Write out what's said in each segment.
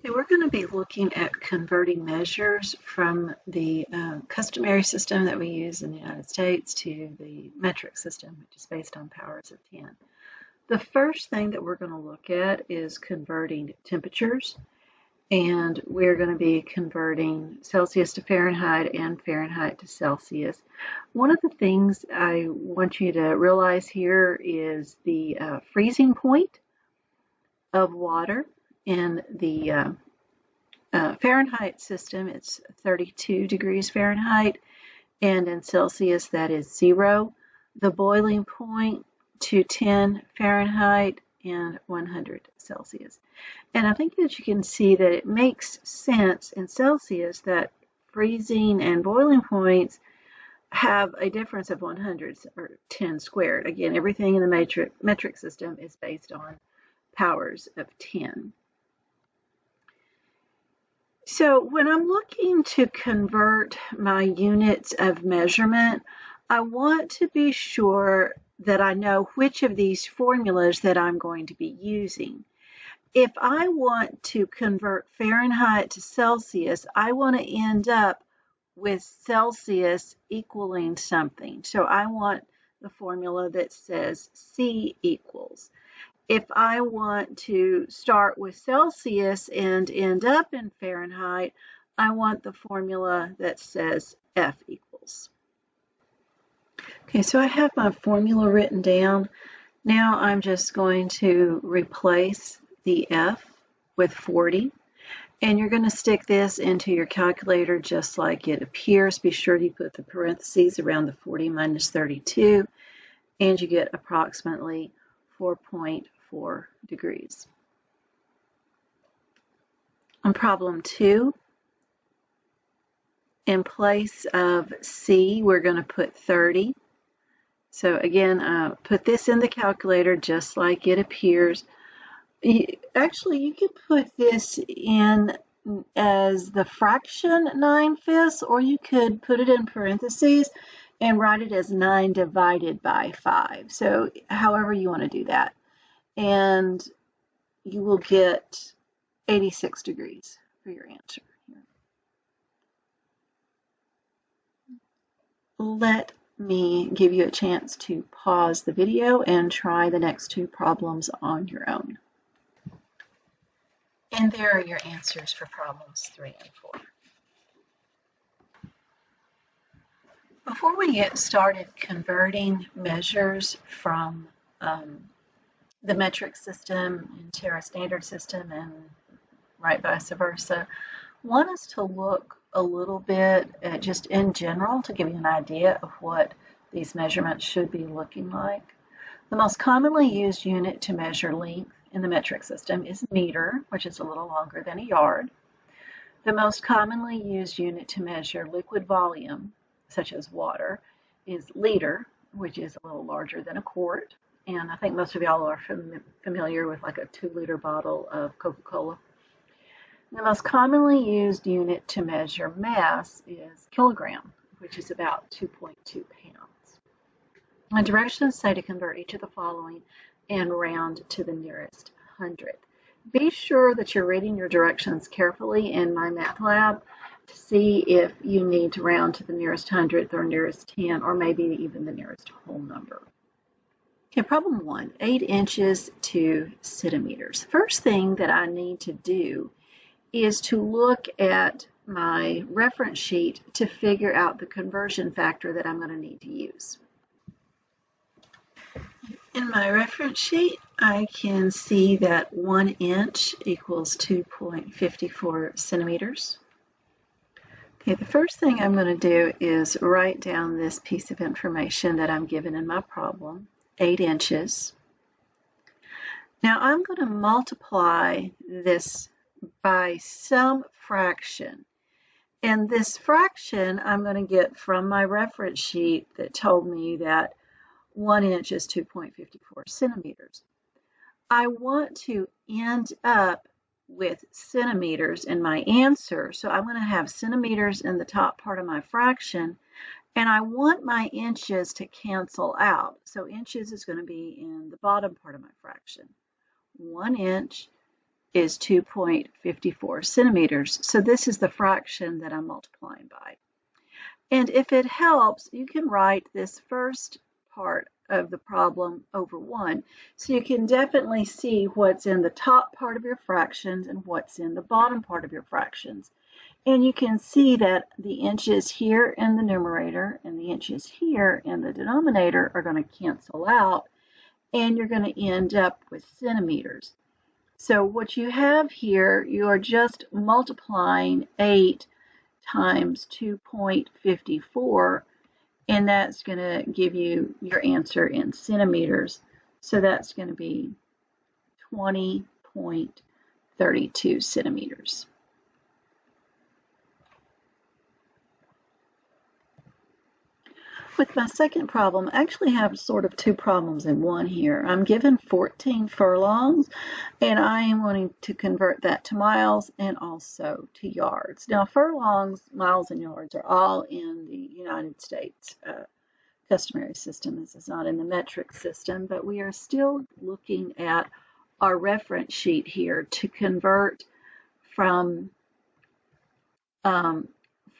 Okay, we're going to be looking at converting measures from the customary system that we use in the United States to the metric system, which is based on powers of 10. The first thing that we're going to look at is converting temperatures, and we're going to be converting Celsius to Fahrenheit and Fahrenheit to Celsius. One of the things I want you to realize here is the freezing point of water in the Fahrenheit system. It's 32 degrees Fahrenheit, and in Celsius that is 0. The boiling point, 210 Fahrenheit and 100 Celsius. And I think that you can see that it makes sense in Celsius that freezing and boiling points have a difference of 100 or 10 squared. Again, everything in the metric system is based on powers of 10. So when I'm looking to convert my units of measurement, I want to be sure that I know which of these formulas that I'm going to be using. If I want to convert Fahrenheit to Celsius, I want to end up with Celsius equaling something. So I want the formula that says C equals. If I want to start with Celsius and end up in Fahrenheit, I want the formula that says F equals. Okay, so I have my formula written down. Now I'm just going to replace the F with 40. And you're going to stick this into your calculator just like it appears. Be sure you put the parentheses around the 40 minus 32, and you get approximately 4.4 degrees. On problem 2, in place of C, we're going to put 30. So again, put this in the calculator just like it appears. Actually, you could put this in as the fraction 9/5, or you could put it in parentheses and write it as 9 divided by 5. So however you want to do that. And you will get 86 degrees for your answer. Let me give you a chance to pause the video and try the next 2 problems on your own. And there are your answers for problems 3 and 4. Before we get started converting measures from the metric system into our standard system and right vice versa, I want us to look a little bit at just in general to give you an idea of what these measurements should be looking like. The most commonly used unit to measure length in the metric system is meter, which is a little longer than a yard. The most commonly used unit to measure liquid volume, such as water, is liter, which is a little larger than a quart. And I think most of y'all are familiar with like a 2-liter bottle of Coca-Cola. The most commonly used unit to measure mass is kilogram, which is about 2.2 pounds. My directions say to convert each of the following and round to the nearest hundredth. Be sure that you're reading your directions carefully in MyMathLab to see if you need to round to the nearest hundredth or nearest 10 or maybe even the nearest whole number. Okay, problem 1, 8 inches to centimeters. First thing that I need to do is to look at my reference sheet to figure out the conversion factor that I'm going to need to use. In my reference sheet, I can see that 1 inch equals 2.54 centimeters. Okay, the first thing I'm going to do is write down this piece of information that I'm given in my problem, 8 inches. Now I'm going to multiply this by some fraction. And this fraction I'm going to get from my reference sheet that told me that 1 inch is 2.54 centimeters. I want to end up with centimeters in my answer, so I'm going to have centimeters in the top part of my fraction, and I want my inches to cancel out. So inches is going to be in the bottom part of my fraction. 1 inch is 2.54 centimeters. So this is the fraction that I'm multiplying by. And if it helps, you can write this first part of the problem over 1. So you can definitely see what's in the top part of your fractions and what's in the bottom part of your fractions. And you can see that the inches here in the numerator and the inches here in the denominator are going to cancel out, and you're going to end up with centimeters. So what you have here, you are just multiplying 8 times 2.54, and that's going to give you your answer in centimeters. So that's going to be 20.32 centimeters. With my second problem, I actually have sort of two problems in one here. I'm given 14 furlongs, and I am wanting to convert that to miles and also to yards. Now, furlongs, miles, and yards are all in the United States customary system. This is not in the metric system, but we are still looking at our reference sheet here to convert from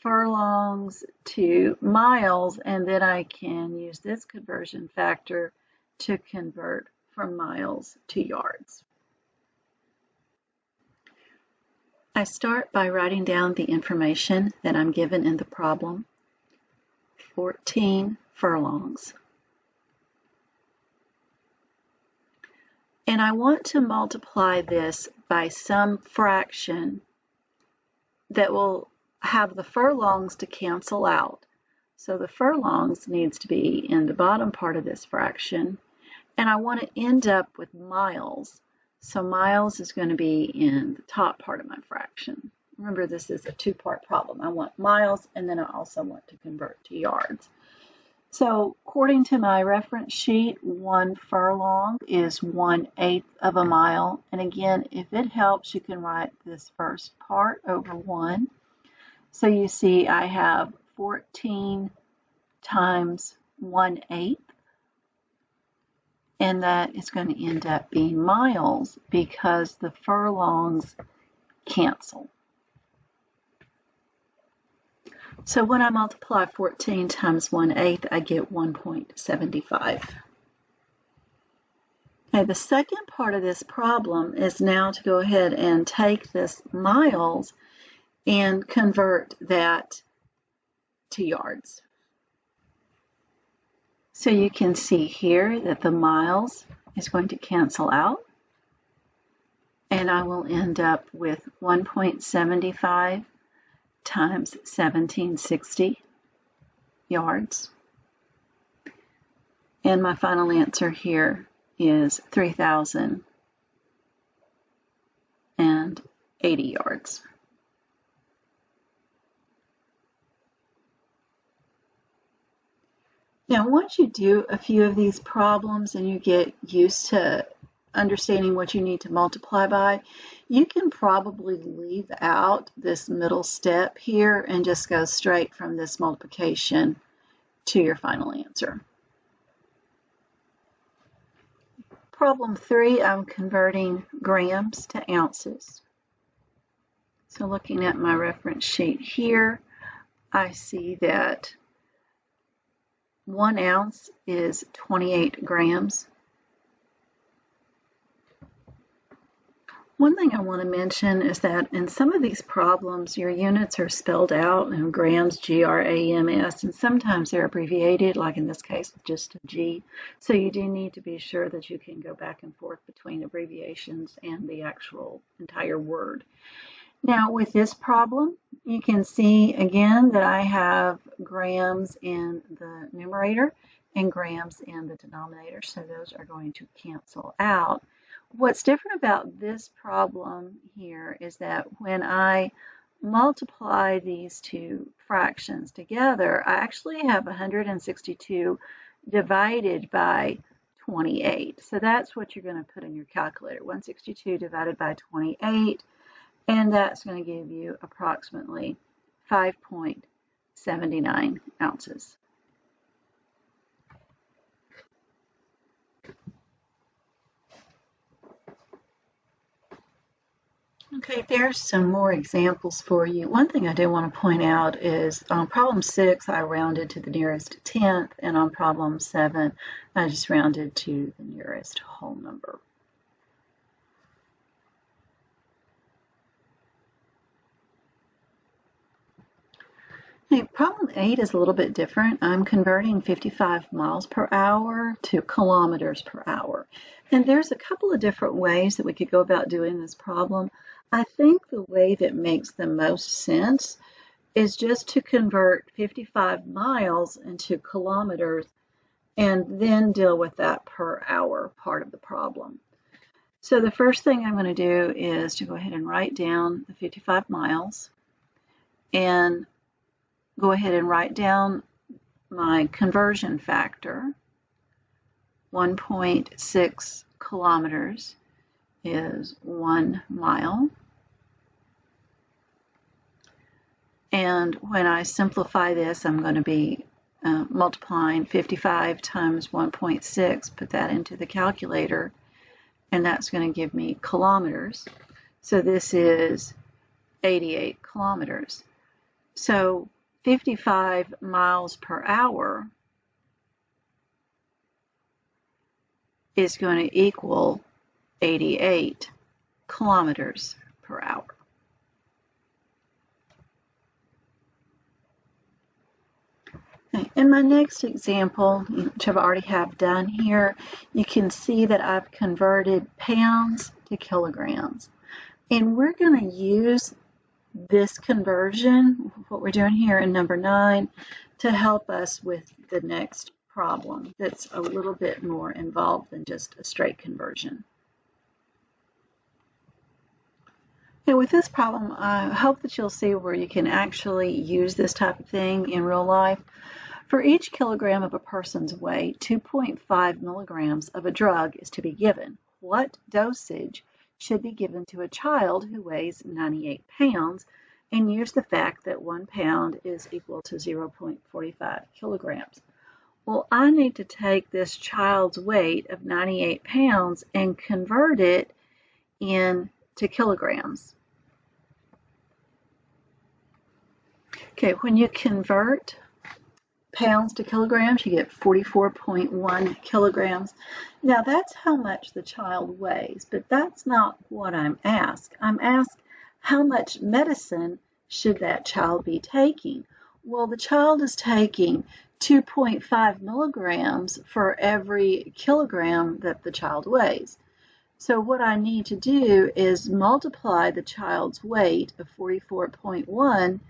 furlongs to miles, and then I can use this conversion factor to convert from miles to yards. I start by writing down the information that I'm given in the problem. 14 furlongs. And I want to multiply this by some fraction that will have the furlongs to cancel out. So the furlongs needs to be in the bottom part of this fraction, and I want to end up with miles. So miles is going to be in the top part of my fraction. Remember, this is a two-part problem. I want miles, and then I also want to convert to yards. So according to my reference sheet, 1 furlong is 1/8 of a mile. And again, if it helps, you can write this first part over 1. So you see I have 14 times 1/8, and that is going to end up being miles because the furlongs cancel. So when I multiply 14 times 1/8, I get 1.75. Okay, the second part of this problem is now to go ahead and take this miles and convert that to yards. So you can see here that the miles is going to cancel out, and I will end up with 1.75 times 1760 yards. And my final answer here is 3,080 yards. Now, once you do a few of these problems and you get used to understanding what you need to multiply by, you can probably leave out this middle step here and just go straight from this multiplication to your final answer. Problem 3, I'm converting grams to ounces. So looking at my reference sheet here, I see that 1 ounce is 28 grams. One thing I want to mention is that in some of these problems, your units are spelled out in grams, G-R-A-M-S, and sometimes they're abbreviated, like in this case, just a G. So you do need to be sure that you can go back and forth between abbreviations and the actual entire word. Now, with this problem, you can see again that I have grams in the numerator and grams in the denominator, so those are going to cancel out. What's different about this problem here is that when I multiply these two fractions together, I actually have 162 divided by 28. So that's what you're going to put in your calculator, 162 divided by 28, and that's going to give you approximately 5.79 ounces. Okay, there's some more examples for you. One thing I do want to point out is on problem 6, I rounded to the nearest tenth, and on problem 7, I just rounded to the nearest whole number. Okay, problem 8 is a little bit different. I'm converting 55 miles per hour to kilometers per hour. And there's a couple of different ways that we could go about doing this problem. I think the way that makes the most sense is just to convert 55 miles into kilometers and then deal with that per hour part of the problem. So the first thing I'm going to do is to go ahead and write down the 55 miles and go ahead and write down my conversion factor. 1.6 kilometers is 1 mile. And when I simplify this, I'm going to be multiplying 55 times 1.6, put that into the calculator, and that's going to give me kilometers. So this is 88 kilometers. So 55 miles per hour is going to equal 88 kilometers per hour. Okay, in my next example, which I've already have done here, you can see that I've converted pounds to kilograms. And we're going to use this conversion, what we're doing here in number 9, to help us with the next problem that's a little bit more involved than just a straight conversion. And with this problem, I hope that you'll see where you can actually use this type of thing in real life. For each kilogram of a person's weight, 2.5 milligrams of a drug is to be given. What dosage should be given to a child who weighs 98 pounds, and use the fact that 1 pound is equal to 0.45 kilograms? Well, I need to take this child's weight of 98 pounds and convert it into kilograms. Okay, when you convert pounds to kilograms, you get 44.1 kilograms. Now that's how much the child weighs, but that's not what I'm asked. I'm asked how much medicine should that child be taking? Well, the child is taking 2.5 milligrams for every kilogram that the child weighs. So what I need to do is multiply the child's weight of 44.1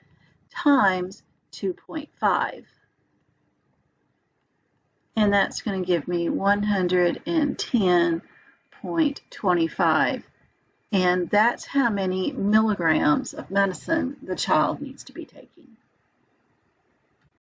times 2.5. And that's going to give me 110.25. And that's how many milligrams of medicine the child needs to be taking.